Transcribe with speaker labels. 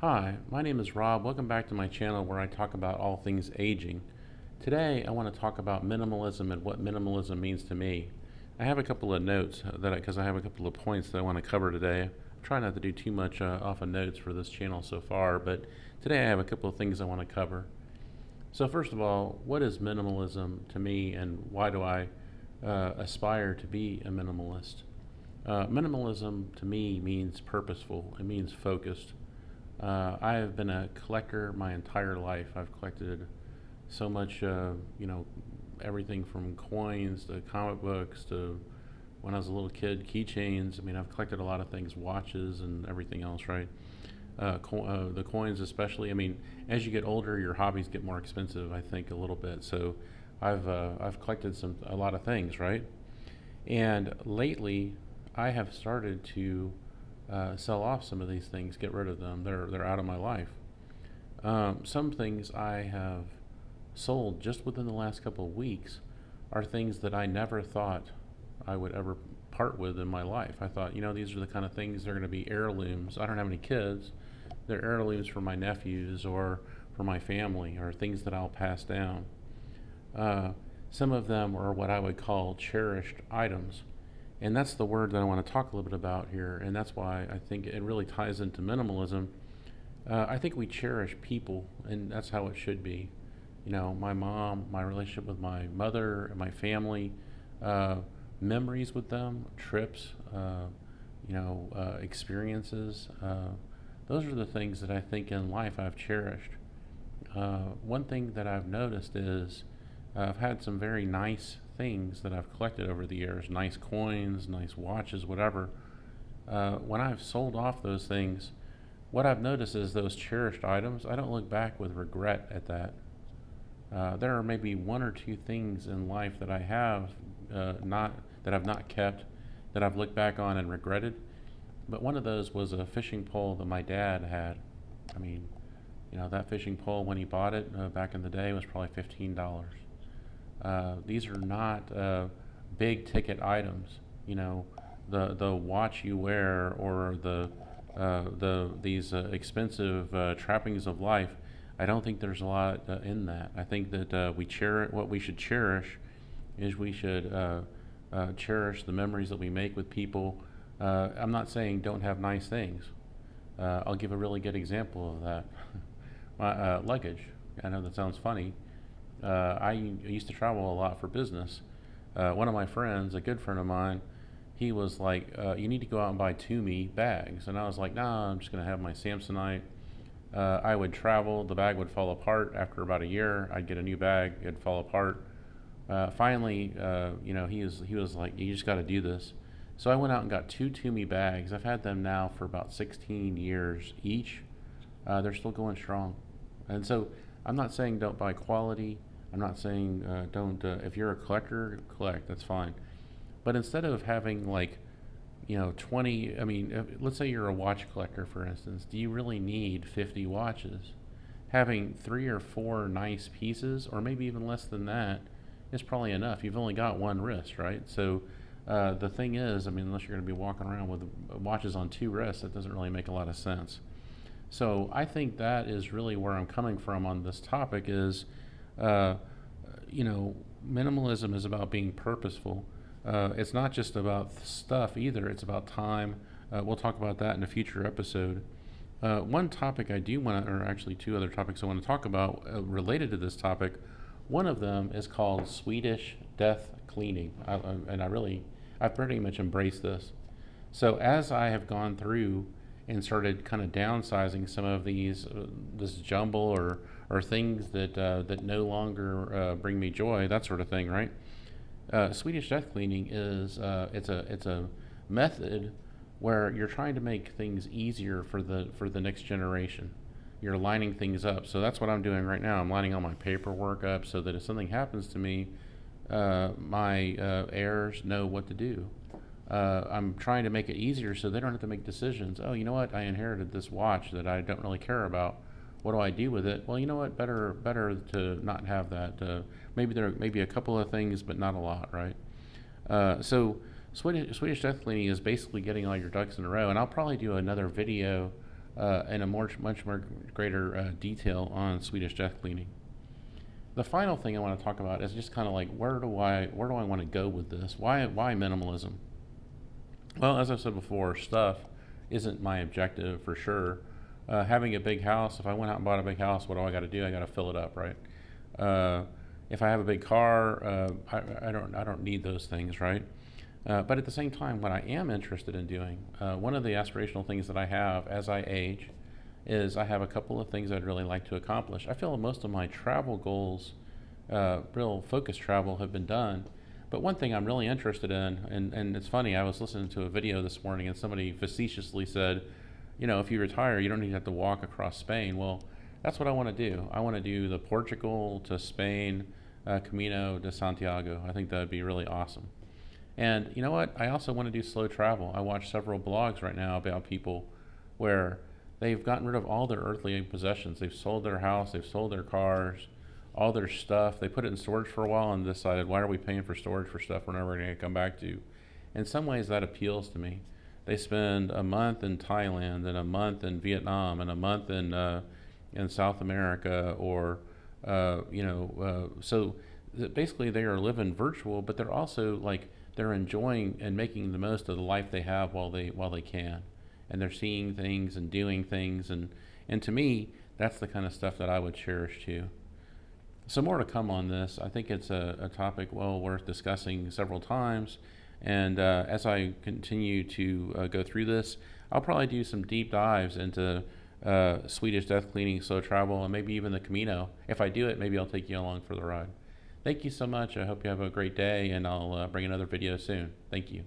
Speaker 1: Hi, my name is Rob. Welcome back to my channel where I talk about all things aging. Today, I want to talk about minimalism and what minimalism means to me. I have a couple of notes because I have a couple of points that I want to cover today. I'm trying not to do too much off of notes for this channel so far, but today I have a couple of things I want to cover. So, first of all, what is minimalism to me, and why do I aspire to be a minimalist? Minimalism to me means purposeful. It means focused. I have been a collector my entire life. I've collected so much, everything from coins to comic books to when I was a little kid, keychains. I mean, I've collected a lot of things, watches and everything else, right? The coins, especially. I mean, as you get older, your hobbies get more expensive. I think a little bit. So, I've collected a lot of things, right? And lately, I have started to sell off some of these things, get rid of them. They're out of my life. Some things I have sold just within the last couple of weeks are things that I never thought I would ever part with in my life. I thought, these are the kind of things they're going to be heirlooms. I don't have any kids. They're heirlooms for my nephews or for my family or things that I'll pass down. Uh, some of them are what I would call cherished items. And that's the word that I want to talk a little bit about here. And that's why I think it really ties into minimalism. I think we cherish people, and that's how it should be. My mom, my relationship with my mother, and my family, uh, memories with them, trips, experiences. Those are the things that I think in life I've cherished. One thing that I've noticed is I've had some very nice things that I've collected over the years, nice coins, nice watches, whatever. When I've sold off those things, what I've noticed is those cherished items, I don't look back with regret at that. There are maybe one or two things in life that I have not that I've not kept that I've looked back on and regretted. But one of those was a fishing pole that my dad had. I mean, that fishing pole when he bought it back in the day was probably $15. These are not big ticket items. The watch you wear or the these expensive trappings of life. I don't think there's a lot in that. I think that we cherish what we should cherish is we should cherish the memories that we make with people. I'm not saying don't have nice things. I'll give a really good example of that. My luggage. I know that sounds funny. I used to travel a lot for business. One of my friends, a good friend of mine, he was like, "You need to go out and buy Toomey bags," and I was like, "Nah, I'm just gonna have my Samsonite." I would travel, the bag would fall apart after about a year. I'd get a new bag, it'd fall apart. Finally, he was like, "You just got to do this." So I went out and got two Toomey bags. I've had them now for about 16 years each. They're still going strong, and so I'm not saying don't buy quality. I'm not saying don't. If you're a collector, collect. That's fine. But instead of having like 20, I mean, let's say you're a watch collector, for instance, do you really need 50 watches? Having three or four nice pieces, or maybe even less than that, is probably enough. You've only got one wrist, right? So the thing is, I mean, unless you're going to be walking around with watches on two wrists, that doesn't really make a lot of sense. So I think that is really where I'm coming from on this topic is, uh, minimalism is about being purposeful. It's not just about stuff either. It's about time. We'll talk about that in a future episode. One topic I do want to, or actually two other topics I want to talk about related to this topic. One of them is called Swedish death cleaning, and I've pretty much embraced this. So as I have gone through and started kind of downsizing some of this jumble or things that no longer bring me joy, that sort of thing, right? Swedish death cleaning is it's a method where you're trying to make things easier for the next generation. You're lining things up. So that's what I'm doing right now. I'm lining all my paperwork up so that if something happens to me, my heirs know what to do. I'm trying to make it easier so they don't have to make decisions. Oh, you know what? I inherited this watch that I don't really care about. What do I do with it? Well, you know what? Better to not have that. Maybe there may be a couple of things, but not a lot, right? So Swedish death cleaning is basically getting all your ducks in a row, and I'll probably do another video in a much more greater detail on Swedish death cleaning. The final thing I want to talk about is just kind of like where do I want to go with this? Why minimalism? Well, as I said before, stuff isn't my objective for sure. Having a big house, if I went out and bought a big house, what do I got to do? I got to fill it up, right? Uh, if I have a big car, I don't need those things, right? But at the same time, what I am interested in doing, one of the aspirational things that I have as I age, is I have a couple of things I'd really like to accomplish. I feel most of my travel goals, real focused travel, have been done. But one thing I'm really interested in, and it's funny, I was listening to a video this morning and somebody facetiously said, if you retire, you don't need to have to walk across Spain. Well, that's what I want to do. I want to do the Portugal to Spain, Camino de Santiago. I think that would be really awesome. And you know what? I also want to do slow travel. I watch several blogs right now about people where they've gotten rid of all their earthly possessions. They've sold their house, they've sold their cars, all their stuff. They put it in storage for a while and decided, why are we paying for storage for stuff we're never going to come back to? In some ways, that appeals to me. They spend a month in Thailand and a month in Vietnam and a month in South America, or so basically they are living virtual, but they're also like they're enjoying and making the most of the life they have while they can, and they're seeing things and doing things, and to me, that's the kind of stuff that I would cherish too. So more to come on this. I think it's a topic well worth discussing several times. And as I continue to go through this, I'll probably do some deep dives into Swedish death cleaning, slow travel, and maybe even the Camino. If I do it, maybe I'll take you along for the ride. Thank you so much. I hope you have a great day, and I'll bring another video soon. Thank you.